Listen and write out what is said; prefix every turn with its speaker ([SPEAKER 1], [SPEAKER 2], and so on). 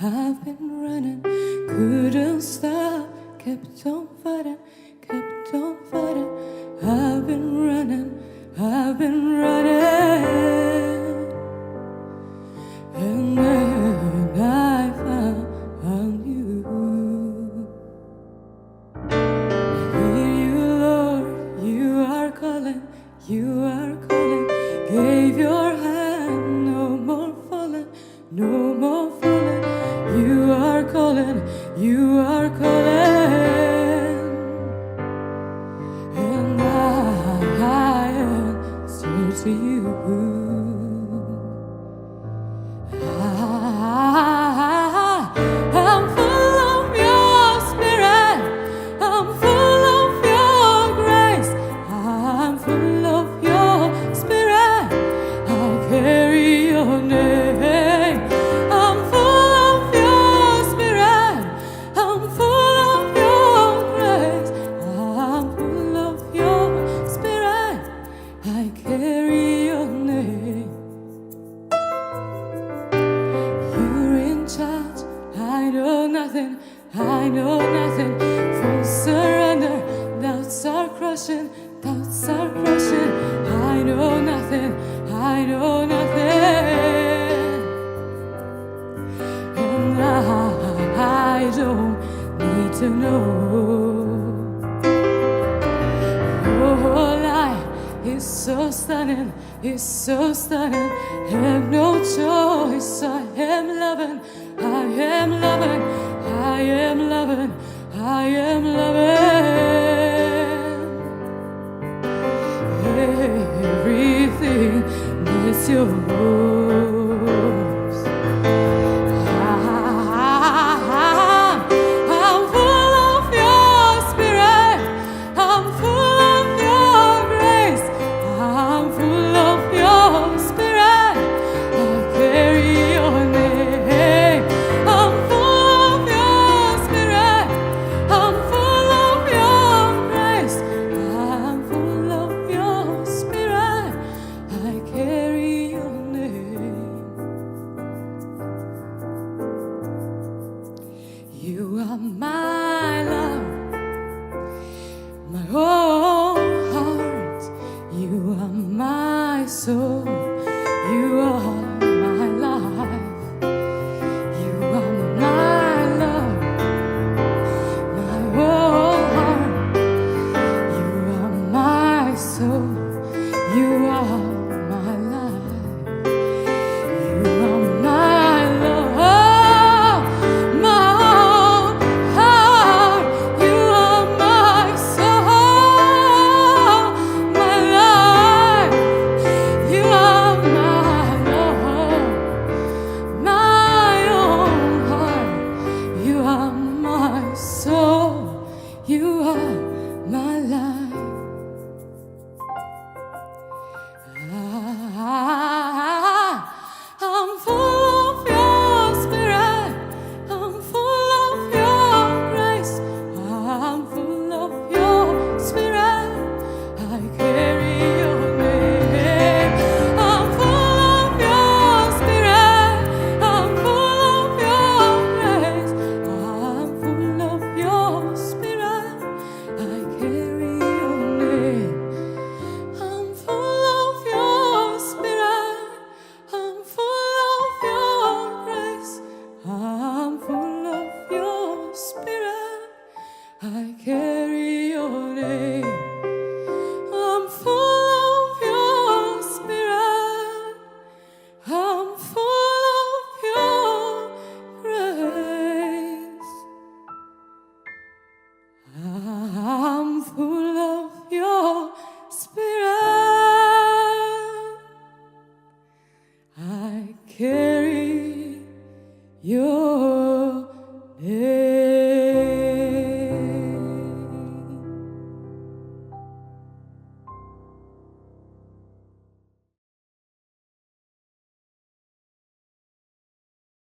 [SPEAKER 1] I've been running, couldn't stop, kept on fighting, kept on fighting. I've been running, I've been running, and then I found you. I hear you, Lord, you are calling, you are calling. Gave your hand, no more falling, no more falling. You are calling, you are calling, and I answer to you. I'm full of your spirit, I'm full of your grace, I'm full of your spirit, I carry your name. I'm full of your spirit, I'm full of your grace, I'm full of your spirit, I carry your name. You're in charge, I know nothing, I know nothing. Full surrender, doubts are crushing, doubts are crushing. I know nothing, I know nothing, and I don't need to know. Your light is so stunning, it's so stunning. Have no choice, I am loving, I am loving, I am loving, I am loving.